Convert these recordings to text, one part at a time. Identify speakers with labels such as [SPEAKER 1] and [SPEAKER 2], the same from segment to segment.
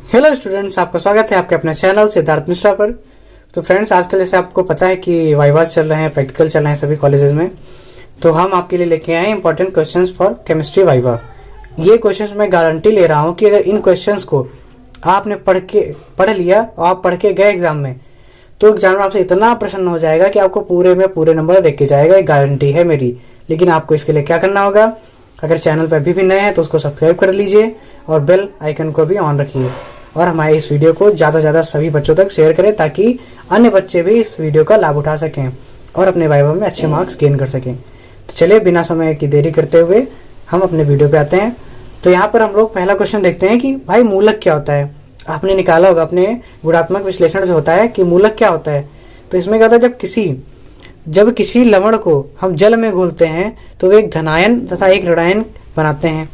[SPEAKER 1] Hello students, आपका स्वागत है आपके अपने चैनल सिद्धार्थ मिश्रा पर। तो फ्रेंड्स, आजकल जैसे आपको पता है कि वाइवास चल रहे हैं, प्रैक्टिकल चल रहे हैं सभी कॉलेजेस में। तो हम आपके लिए लेके आए हैं important questions for chemistry viva. ये क्वेश्चंस मैं गारंटी ले रहा हूँ कि अगर इन क्वेश्चंस को आपने पढ़ लिया और आप पढ़ के गए एग्जाम में, तो एग्जामिनर आपसे इतना प्रसन्न हो जाएगा कि आपको पूरे में पूरे नंबर देख के जाएगा। एक गारंटी है मेरी। लेकिन आपको इसके लिए क्या करना होगा, अगर चैनल पर अभी भी नए हैं तो उसको सब्सक्राइब कर लीजिए और बेल आइकन को भी ऑन रखिए और हमारे इस वीडियो को ज़्यादा से ज़्यादा सभी बच्चों तक शेयर करें ताकि अन्य बच्चे भी इस वीडियो का लाभ उठा सकें और अपने वाइवा में अच्छे मार्क्स गेन कर सकें। तो चलिए बिना समय की देरी करते हुए हम अपने वीडियो पे आते हैं। तो यहाँ पर हम लोग पहला क्वेश्चन देखते हैं कि भाई मूलक क्या होता है। आपने निकाला होगा अपने गुणात्मक विश्लेषण जो होता है कि मूलक क्या होता है। तो इसमें क्या होता है, जब किसी लवण को हम जल में घोलते हैं तो वे एक धनायन तथा एक ऋणायन बनाते हैं,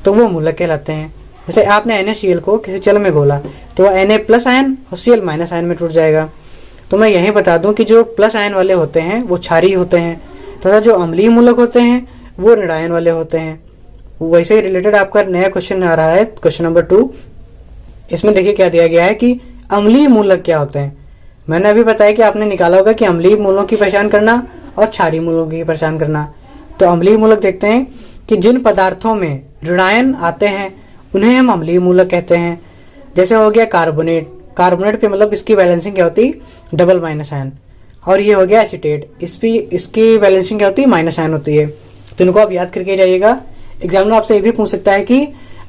[SPEAKER 1] तो वो मूलक कहलाते हैं। जैसे आपने NaCl को किसी जल में घोला तो वह Na प्लस आयन और Cl माइनस आयन में टूट जाएगा। तो मैं यही बता दूं कि जो प्लस आयन वाले होते हैं वो क्षारीय होते हैं तथा जो अम्लीय मूलक होते हैं वो ऋणायन वाले होते हैं। वैसे ही रिलेटेड आपका नया क्वेश्चन आ रहा है, क्वेश्चन नंबर 2। इसमें देखिए क्या दिया गया है कि अम्लीय मूलक क्या होते हैं। मैंने अभी बताया कि आपने निकाला होगा कि अम्लीय मूलों की पहचान करना और क्षारीय मूलों की पहचान करना। तो अम्लीय मूलक देखते हैं कि जिन पदार्थों में ऋणायन आते हैं उन्हें हम अम्लीय मूलक कहते हैं। जैसे हो गया कार्बोनेट पे मतलब इसकी बैलेंसिंग क्या होती है, डबल माइनस आयन। और ये हो गया एसीटेट, इसकी बैलेंसिंग क्या होती है, माइनस आयन होती है। तो इनको आप याद करके जाइएगा। एग्जामिनर आपसे ये भी पूछ सकता है कि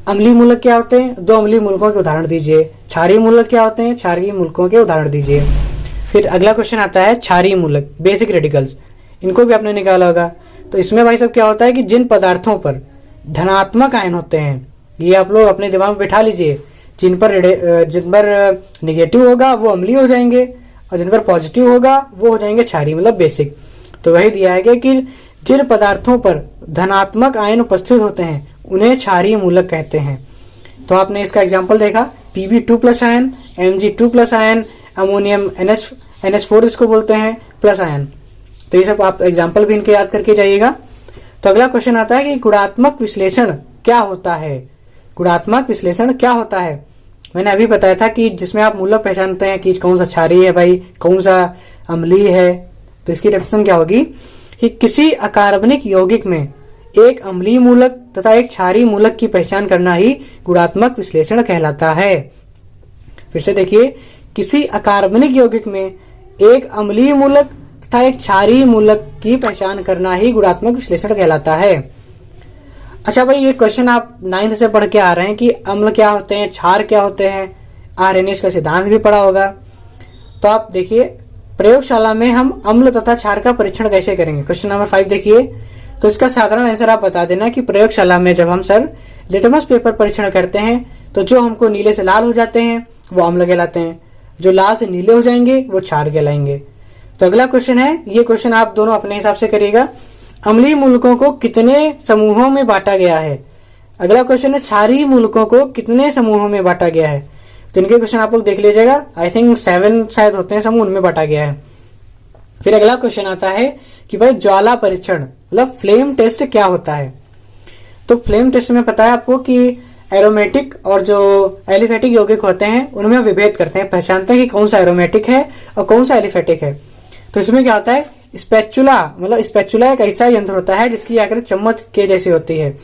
[SPEAKER 1] अम्लीय मूलक क्या होते हैं, 2 अम्लीय मूलकों के उदाहरण दीजिए। क्षारीय मूलक क्या होते हैं, क्षारीय मूलकों के उदाहरण दीजिए। फिर अगला क्वेश्चन आता है क्षारीय मूलक, बेसिक रेडिकल्स। इनको भी आपने निकाला होगा। तो इसमें भाई सब क्या होता है कि जिन पदार्थों पर धनात्मक आयन होते हैं, ये आप लोग अपने दिमाग में बैठा लीजिए। जिन पर निगेटिव होगा वो अम्लीय हो जाएंगे और जिन पर पॉजिटिव होगा वो हो जाएंगे क्षारीय, मतलब बेसिक। तो वही दिया है कि जिन पदार्थों पर धनात्मक आयन उपस्थित होते हैं उन्हें क्षारीय मूलक कहते हैं। तो आपने इसका एग्जाम्पल देखा, Pb2 plus ion, Mg2 plus ion, ammonium NH4 इसको बोलते हैं प्लस आयन। तो ये सब आप एग्जाम्पल भी इनके याद करके जाइएगा। तो अगला क्वेश्चन आता है कि गुणात्मक विश्लेषण क्या होता है। गुणात्मक विश्लेषण क्या होता है, मैंने अभी बताया था कि जिसमें आप मूलक पहचानते हैं कि कौन सा क्षारीय है भाई, कौन सा अम्लीय है। तो इसकी डेफिनेशन क्या होगी कि किसी अकार्बनिक यौगिक में एक अम्लीय मूलक तथा एक क्षारीय मूलक की पहचान करना ही गुणात्मक विश्लेषण कहलाता है। फिर से देखिए, किसी अकार्बनिक यौगिक में एक अम्लीय मूलक तथा एक क्षारीय मूलक की पहचान करना ही गुणात्मक विश्लेषण कहलाता है। अच्छा भाई, ये क्वेश्चन आप 9th से पढ़ के आ रहे हैं कि अम्ल क्या होते हैं, क्षार क्या होते हैं, RNA का सिद्धांत भी पढ़ा होगा। तो आप देखिए, प्रयोगशाला में हम अम्ल तथा क्षार का परीक्षण कैसे करेंगे। क्वेश्चन नंबर 5 देखिए। तो इसका साधारण आंसर आप बता देना कि प्रयोगशाला में जब हम सर लिटमस पेपर परीक्षण करते हैं तो जो हमको नीले से लाल हो जाते हैं वो अम्ल कहलाते हैं, जो लाल से नीले हो जाएंगे वो क्षार कहलाएंगे। तो अगला क्वेश्चन है, ये क्वेश्चन आप दोनों अपने हिसाब से करिएगा, अम्लीय मूलकों को कितने समूहों में बांटा गया है। अगला क्वेश्चन है, क्षारीय मूलकों को कितने समूहों में बांटा गया है। तो इनके क्वेश्चन आप लोग देख लीजिएगा, आई थिंक 7 शायद होते हैं समूह, उनमें बांटा गया है। फिर अगला क्वेश्चन आता है कि भाई ज्वाला परीक्षण मतलब फ्लेम टेस्ट क्या होता है। तो फ्लेम टेस्ट में पता है आपको कि एरोमेटिक और जो एलिफेटिक यौगिक होते हैं उनमें विभेद करते हैं, पहचानते हैं कि कौन सा एरोमेटिक है और कौन सा एलिफेटिक है। तो इसमें क्या होता है, स्पैचुला मतलब स्पैचुला एक ऐसा यंत्र होता है जिसकी आकृति चम्मच के जैसी होती है।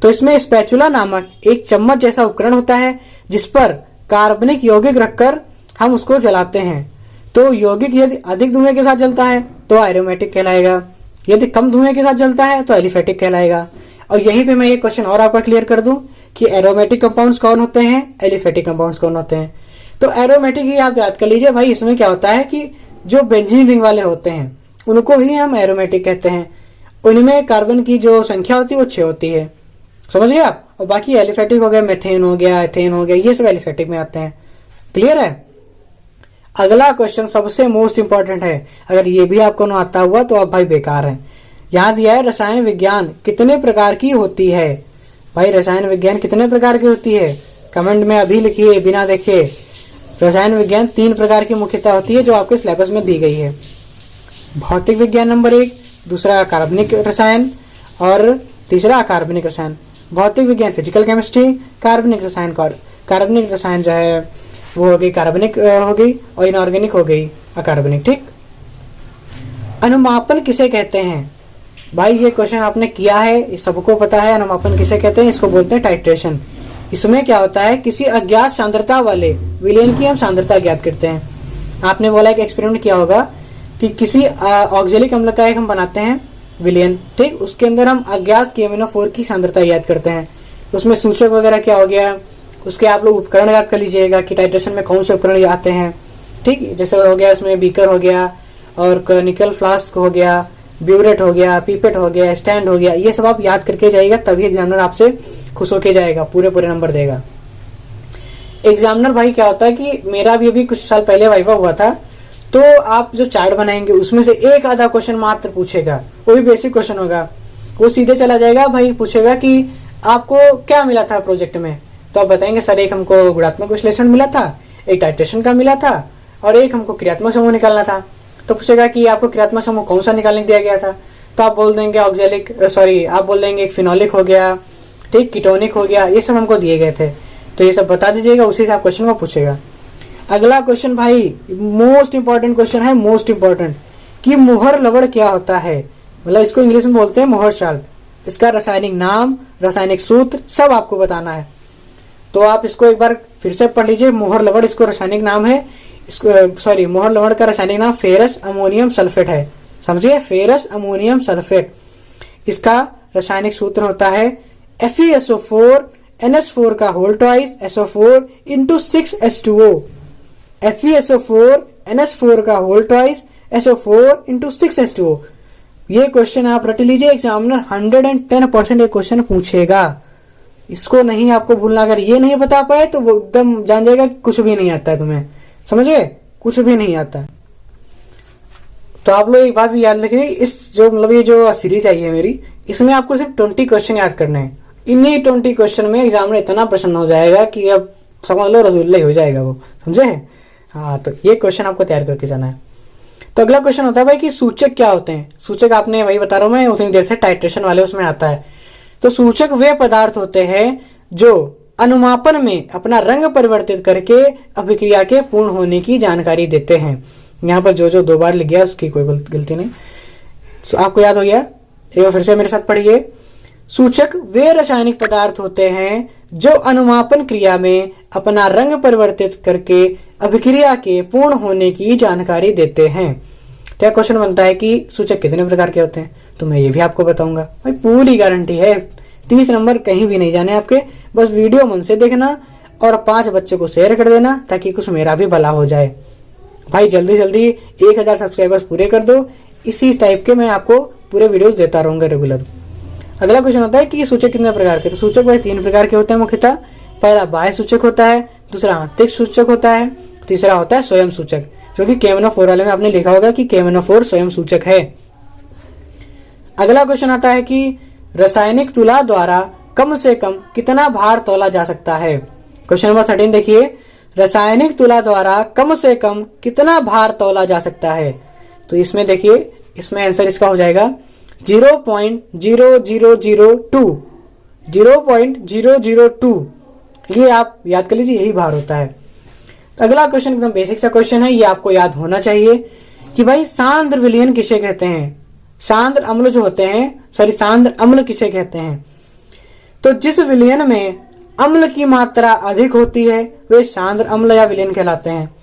[SPEAKER 1] तो इसमें स्पैचुला नामक एक चम्मच जैसा उपकरण होता है जिस पर कार्बनिक यौगिक रखकर हम उसको जलाते हैं। तो यौगिक यदि अधिक धुएं के साथ जलता है तो एरोमेटिक कहलाएगा, यदि कम धुएं के साथ जलता है तो एलिफेटिक कहलाएगा। और यहीं पे मैं ये क्वेश्चन और आपका क्लियर कर दूं कि एरोमेटिक कंपाउंड्स कौन होते हैं, एलिफेटिक कंपाउंड्स कौन होते हैं। तो एरोमेटिक ही आप याद कर लीजिए भाई। इसमें क्या होता है कि जो बेंजीन रिंग वाले होते हैं उनको ही हम एरोमेटिक कहते हैं। उनमें कार्बन की जो संख्या होती है वो 6 होती है, समझ गए आप। और बाकी एलिफेटिक हो गया, मेथेन हो गया, एथेन हो गया, ये सब एलिफेटिक में आते हैं। क्लियर है। अगला क्वेश्चन सबसे मोस्ट इंपॉर्टेंट है, अगर ये भी आपको न आता हुआ तो आप भाई बेकार हैं। यहाँ दिया है रसायन विज्ञान कितने प्रकार की होती है। भाई रसायन विज्ञान कितने प्रकार की होती है, कमेंट में अभी लिखिए बिना देखे। रसायन विज्ञान 3 प्रकार की मुख्यतः होती है जो आपके सिलेबस में दी गई है। भौतिक विज्ञान नंबर 1, दूसरा कार्बनिक रसायन और तीसरा अकार्बनिक रसायन। भौतिक विज्ञान फिजिकल केमिस्ट्री, कार्बनिक रसायन कार्बनिक रसायन जो है वो हो गई कार्बनिक हो गई, और इनऑर्गेनिक हो गई अकार्बनिक। ठीक, अनुमापन किसे कहते हैं? भाई ये क्वेश्चन आपने किया है, इस सबको पता है अनुमापन किसे कहते हैं। इसको बोलते हैं टाइट्रेशन। इसमें क्या होता है, किसी अज्ञात सांद्रता वाले विलयन की हम सांद्रता ज्ञात करते हैं। आपने बोला एक एक्सपेरिमेंट किया होगा कि किसी ऑक्जेलिक अम्ल का एक हम बनाते हैं विलयन, ठीक, उसके अंदर हम अज्ञात KMnO4 की सांद्रता ज्ञात करते हैं। उसमें सूचक वगैरह क्या हो गया, उसके आप लोग उपकरण याद कर लीजिएगा कि टाइट्रेशन में कौन से उपकरण आते हैं। ठीक, जैसे हो गया उसमें बीकर हो गया, और निकल फ्लास्क हो गया, ब्यूरेट हो गया, पीपेट हो गया, स्टैंड हो गया, ये सब आप याद करके जाइएगा, तभी एग्जामिनर आपसे खुश होके जाएगा, पूरे नंबर देगा। एग्जामिनर भाई क्या होता है कि मेरा भी अभी कुछ साल पहले वाइवा हुआ था, तो आप जो चार्ट बनाएंगे उसमें से एक आधा क्वेश्चन मात्र पूछेगा, वो भी बेसिक क्वेश्चन होगा। वो सीधे चला जाएगा भाई, पूछेगा कि आपको क्या मिला था प्रोजेक्ट में, तो आप बताएंगे सर एक हमको गुणात्मक विश्लेषण मिला था, एक टाइट्रेशन का मिला था, और एक हमको क्रियात्मक समूह निकालना था। तो पूछेगा कि आपको क्रियात्मक समूह कौन सा निकालने दिया गया था, तो आप बोल देंगे आप बोल देंगे एक फिनोलिक हो गया, ठीक, कीटोनिक हो गया, ये सब हमको दिए गए थे। तो ये सब बता दीजिएगा, उसी से आप क्वेश्चन को पूछेगा। अगला क्वेश्चन भाई मोस्ट इंपॉर्टेंट क्वेश्चन है, मोस्ट इंपॉर्टेंट, कि मोहर लवण क्या होता है, मतलब इसको इंग्लिश में बोलते हैं मोहर साल्ट। इसका रासायनिक नाम, रासायनिक सूत्र सब आपको बताना है। तो आप इसको एक बार फिर से पढ़ लीजिए। मोहर लवण इसको रासायनिक नाम है, इसको मोहर लवण का रासायनिक नाम फेरस अमोनियम सल्फेट है, समझिए, फेरस अमोनियम सल्फेट। इसका रासायनिक सूत्र होता है FeSO4 NH4 का whole twice SO4 into 6H2O। FeSO4 NH4 का whole twice SO4 into 6H2O। ये क्वेश्चन आप रट लीजिए, एग्जामिनर 110% ये क्वेश्चन पूछेगा। इसको नहीं आपको भूलना, अगर ये नहीं बता पाए तो वो एकदम जान जाएगा कुछ भी नहीं आता है तुम्हें, समझ गए, कुछ भी नहीं आता। तो आप लोग एक बात भी याद रखिए, इस जो मतलब ये जो सीरीज आई है मेरी, इसमें आपको सिर्फ 20 क्वेश्चन याद करने हैं। इन्हीं 20 क्वेश्चन में एग्जाम में इतना प्रसन्न हो जाएगा कि अब समझ लो रसगुल्ला ही हो जाएगा वो, समझे। हाँ, तो ये क्वेश्चन आपको तैयार करके जाना है। तो अगला क्वेश्चन होता है भाई कि सूचक क्या होते हैं। सूचक आपने वही बता रहा हूं मैं उतनी देर से, टाइट्रेशन वाले उसमें आता है। तो सूचक वे पदार्थ होते हैं जो अनुमापन में अपना रंग परिवर्तित करके अभिक्रिया के पूर्ण होने की जानकारी देते हैं। यहाँ पर जो 2 बार लिख गया उसकी कोई गलती नहीं। तो आपको याद हो गया, एक बार फिर से मेरे साथ पढ़िए। सूचक वे रासायनिक पदार्थ होते हैं जो अनुमापन क्रिया में अपना रंग परिवर्तित करके अभिक्रिया के पूर्ण होने की जानकारी देते हैं। क्या क्वेश्चन बनता है कि सूचक कितने प्रकार के होते हैं, तो मैं ये भी आपको बताऊंगा भाई, पूरी गारंटी है। 30 नंबर कहीं भी नहीं जाने आपके, बस वीडियो मन से देखना और 5 बच्चों को शेयर कर देना ताकि कुछ मेरा भी भला हो जाए। भाई जल्दी 1000 सब्सक्राइबर्स पूरे कर दो, इसी टाइप के मैं आपको पूरे वीडियोस देता रहूंगा रेगुलर। अगला क्वेश्चन होता है कि सूचक कितने प्रकार के। तो सूचक भाई 3 प्रकार के होते हैं मुख्यतः। पहला बाह्य सूचक होता है, दूसरा आंतरिक सूचक होता है, तीसरा होता है स्वयं सूचक, जो कि KMnO4 वाले में आपने लिखा होगा कि KMnO4 स्वयं सूचक है। अगला क्वेश्चन आता है कि रासायनिक तुला द्वारा कम से कम कितना भार तौला जा सकता है। क्वेश्चन नंबर 13 देखिए, रासायनिक तुला द्वारा कम से कम कितना भार तौला जा सकता है। तो इसमें देखिए, इसमें आंसर इसका हो जाएगा 0.0002। ये आप याद कर लीजिए, यही भार होता है। तो अगला क्वेश्चन एकदम बेसिक सा क्वेश्चन है, ये आपको याद होना चाहिए कि भाई सांद्र विलयन किसे कहते हैं। सांद्र अम्ल जो होते हैं, सांद्र अम्ल किसे कहते हैं। तो जिस विलयन में अम्ल की मात्रा अधिक होती है वे सांद्र अम्ल या विलयन कहलाते हैं।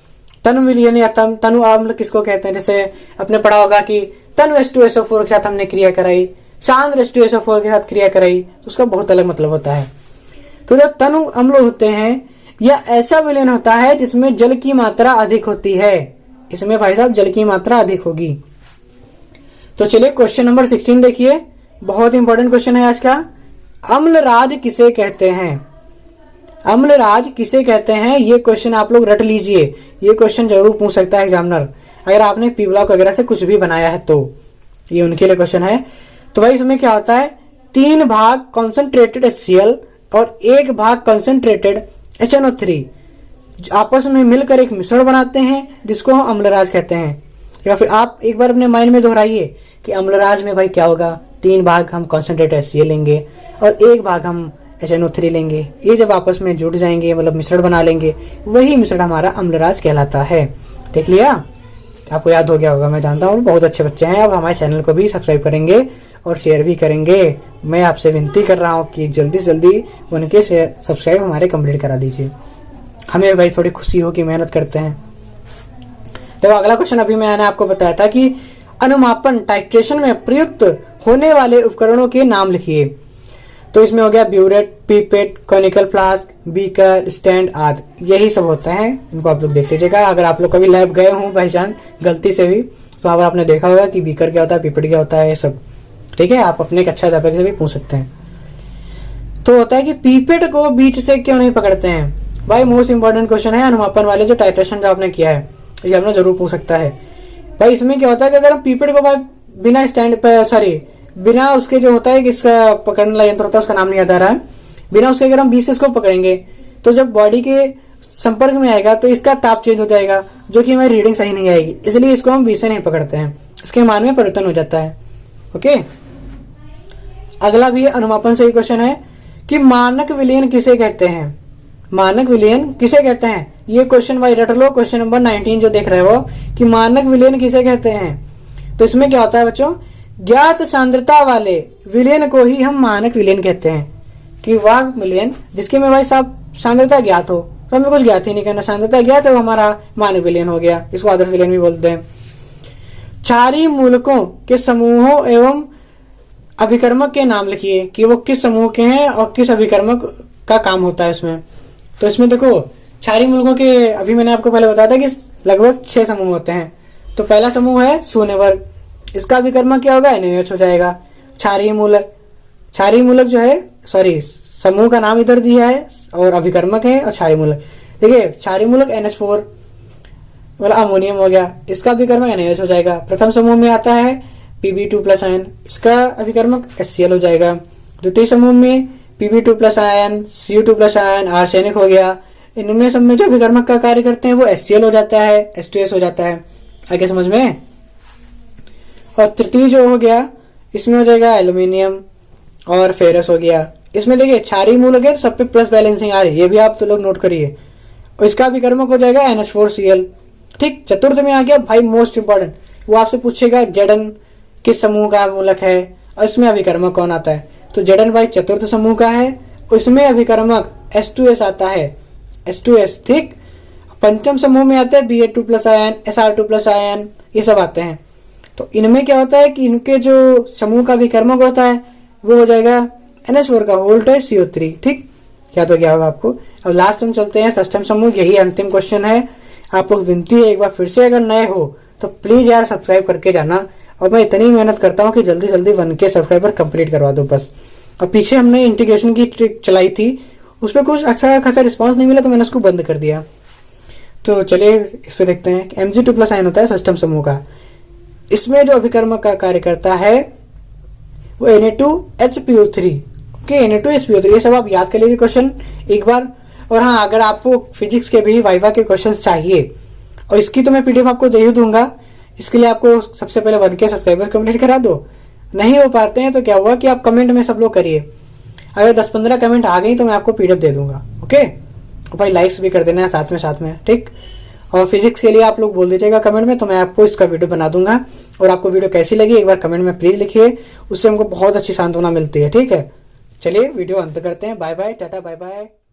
[SPEAKER 1] तनु विलयन या तनु अम्ल किसको कहते हैं, जैसे आपने पढ़ा होगा कि तनु H2SO4 के साथ हमने क्रिया कराई, सांद्र H2SO4 के साथ क्रिया कराई, तो उसका बहुत अलग मतलब होता है। तो जो तनु अम्ल होते हैं, यह ऐसा विलयन होता है जिसमें जल की मात्रा अधिक होती है। इसमें भाई साहब जल की मात्रा अधिक होगी। तो चलिए क्वेश्चन नंबर 16 देखिए, बहुत इंपॉर्टेंट क्वेश्चन है आज का। अम्लराज किसे कहते हैं। अम्लराज किसे कहते हैं, ये क्वेश्चन आप लोग रट लीजिए, ये क्वेश्चन जरूर पूछ सकता है एग्जामिनर, अगर आपने पी ब्लॉक वगैरह से कुछ भी बनाया है तो ये उनके लिए क्वेश्चन है। तो भाई इसमें क्या होता है, 3 भाग कॉन्सेंट्रेटेड HCl और 1 भाग कॉन्सेंट्रेटेड HNO3 आपस में मिलकर एक मिश्रण बनाते हैं जिसको हम अम्लराज कहते हैं। या फिर आप एक बार अपने माइंड में दोहराइए कि अम्लराज में भाई क्या होगा, 3 भाग हम कॉन्सेंट्रेटेड HCl लेंगे और 1 भाग हम HNO3 लेंगे, ये जब आपस में जुड़ जाएंगे मतलब मिश्रण बना लेंगे, वही मिश्रण हमारा अम्लराज कहलाता है। देख लिया, आपको याद हो गया होगा, मैं जानता हूँ बहुत अच्छे बच्चे हैं। अब हमारे चैनल को भी सब्सक्राइब करेंगे और शेयर भी करेंगे। मैं आपसे विनती कर रहा हूँ कि जल्दी से जल्दी उनके सब्सक्राइब हमारे कंप्लीट करा दीजिए, हमें भाई थोड़ी खुशी हो कि मेहनत करते हैं। तो अगला क्वेश्चन अभी मैंने आपको बताया था कि अनुमापन टाइट्रेशन में प्रयुक्त होने वाले उपकरणों के नाम लिखिए। तो इसमें हो गया burette, pipette, conical flask, beaker, stand आदि, यही सब होते हैं। इनको आप लोग देख लीजिएगा। अगर आप लोग कभी लैब गए हों बाई चांस गलती से भी, तो अब आपने देखा होगा कि बीकर क्या होता है, पीपेट क्या होता है, ये सब। ठीक है, आप अपने एक अच्छा अध्यापक से भी पूछ सकते हैं। तो होता है कि पीपेट को बीच से क्यों नहीं पकड़ते हैं भाई, मोस्ट इंपॉर्टेंट क्वेश्चन है अनुमापन वाले जो टाइट्रेशन जो आपने किया है, ये हमने जरूर पूछ सकता है भाई। इसमें क्या होता है कि अगर हम पीपेट को भाई बिना स्टैंड पर, सॉरी बिना उसके जो होता है कि इसका पकड़ने वाला यंत्र होता है, उसका नाम नहीं याद आ रहा है, बिना उसके अगर हम बीच से इसको पकड़ेंगे तो जब बॉडी के संपर्क में आएगा तो इसका ताप चेंज हो जाएगा, जो कि हमारी रीडिंग सही नहीं आएगी। इसलिए इसको हम बीच से नहीं पकड़ते हैं, इसके मान में परिवर्तन हो जाता है। ओके, अगला भी अनुमापन से ही क्वेश्चन है कि मानक विलयन किसे कहते हैं। मानक विलयन किसे कहते हैं, ये क्वेश्चन भाई रट लो। क्वेश्चन नंबर 19 जो देख रहे हो कि मानक विलयन किसे कहते हैं। तो इसमें क्या होता है बच्चों, ज्ञात सांद्रता वाले विलयन को ही हम मानक विलयन कहते हैं। कि वह विलयन जिसके में भाई साहब सांद्रता ज्ञात हो, तो हमें कुछ ज्ञात ही नहीं करना, सांद्रता ज्ञात है, वो हमारा मानक विलयन हो गया। इसको आदर्श विलयन भी बोलते हैं। क्षारीय मूलकों के समूहों एवं अभिकर्मक के नाम लिखिए कि वो किस समूह के हैं और किस अभिकर्मक का काम होता है इसमें। तो इसमें देखो क्षारीय मूलकों के अभी मैंने आपको पहले बताया था कि लगभग 6 समूह होते हैं। तो पहला समूह है शून्य वर्ग, इसका अभिकर्मक क्या होगा, NaOH हो जाएगा। क्षारीय मूलक जो है, सॉरी समूह का नाम इधर दिया है और अभिकर्मक है और क्षारीय मूलक। देखिए क्षारीय मूलक NH4 मतलब अमोनियम हो गया, इसका अभिकर्मक NaOH हो जाएगा। प्रथम समूह में आता है Pb2+ आयन, इसका अभिकर्मक HCl हो जाएगा। द्वितीय समूह में Pb2+ ion, Cu2+ ion, arsenic हो गया। इनमें सब में जो अभिकर्मक का कार्य करते हैं वो HCl हो जाता है, H2S हो जाता है। आगे समझ में। और तृतीय जो हो गया इसमें हो जाएगा एल्यूमिनियम और फेरस हो गया। इसमें देखिए क्षारीय मूलक है, सब पे प्लस बैलेंसिंग आ रही है, ये भी आप तो लोग नोट करिए। और इसका अभिकर्मक हो जाएगा NH4Cl। ठीक, चतुर्थ में आ गया भाई मोस्ट इंपॉर्टेंट, वो आपसे पूछेगा Zn किस समूह का मूलक है और इसमें अभिकर्मक कौन आता है। तो Zn भाई चतुर्थ समूह का है, उसमें अभिकर्मक H2S आता है, H2S। ठीक, पंचम समूह में आते हैं Ba2+ आयन, Sr2+ आयन, ये सब आते हैं। तो इनमें क्या होता है कि इनके जो समूह का अभिकर्मक होता है वो हो जाएगा NH4 का होल्ट है CO3। ठीक, क्या तो क्या होगा आपको। अब लास्ट हम चलते हैं षष्ठम समूह, यही अंतिम क्वेश्चन है। आप लोग विनती है एक बार फिर से अगर नए हो तो प्लीज यार सब्सक्राइब करके जाना। और मैं इतनी मेहनत करता हूँ कि जल्दी जल्दी 1K सब्सक्राइबर कंप्लीट करवा दो बस। और पीछे हमने इंटीग्रेशन की ट्रिक चलाई थी, उस पर कुछ अच्छा खासा रिस्पॉन्स नहीं मिला तो मैंने उसको बंद कर दिया। तो चलिए इस पर देखते हैं। Mg2+ आयन होता है षष्ठम समूह का, इसमें जो अभिकर्मक का कार्य करता है वो Na2HPO3। ओके, Na2HPO3, ये सब आप याद कर लीजिए क्वेश्चन एक बार। और हाँ, अगर आपको फिजिक्स के भी वाइवा के क्वेश्चन चाहिए और इसकी तो मैं PDF आपको दे ही दूंगा, इसके लिए आपको सबसे पहले 1K सब्सक्राइबर कंप्लीट करा दो। नहीं हो पाते हैं तो क्या हुआ कि आप कमेंट में सब लोग करिए, अगर 10-15 कमेंट आ गई तो मैं आपको PDF दे दूंगा। ओके, और भाई लाइक्स भी कर देना है साथ में। ठीक, और फिजिक्स के लिए आप लोग बोल दीजिएगा कमेंट में, तो मैं आपको इसका वीडियो बना दूंगा। और आपको वीडियो कैसी लगी एक बार कमेंट में प्लीज लिखिए, उससे हमको बहुत अच्छी सांत्वना मिलती है। ठीक है, चलिए वीडियो अंत करते हैं। Bye bye, tata bye bye.